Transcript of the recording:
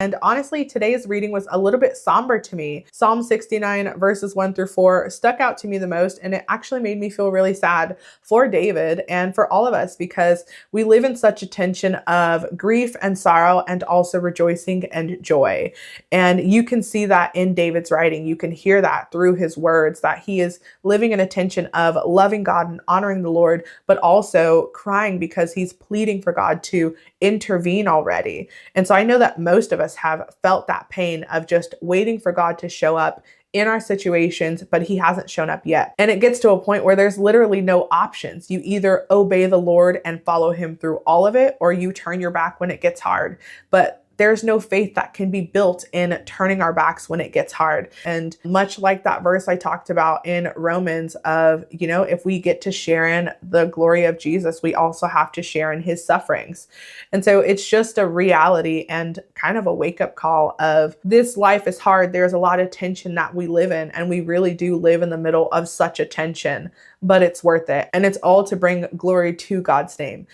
And honestly, today's reading was a little bit somber to me. Psalm 69 verses 1 through 4 stuck out to me the most, and it actually made me feel really sad for David and for all of us because we live in such a tension of grief and sorrow and also rejoicing and joy. And you can see that in David's writing. You can hear that through his words, that he is living in a tension of loving God and honoring the Lord, but also crying because he's pleading for God to intervene already. And so I know that most of us have felt that pain of just waiting for God to show up in our situations, but he hasn't shown up yet. And it gets to a point where there's literally no options. You either obey the Lord and follow him through all of it, or you turn your back when it gets hard. But there's no faith that can be built in turning our backs when it gets hard. And much like that verse I talked about in Romans of, if we get to share in the glory of Jesus, we also have to share in his sufferings. And so it's just a reality and kind of a wake-up call of this life is hard. There's a lot of tension that we live in, and we really do live in the middle of such a tension, but it's worth it. And it's all to bring glory to God's name.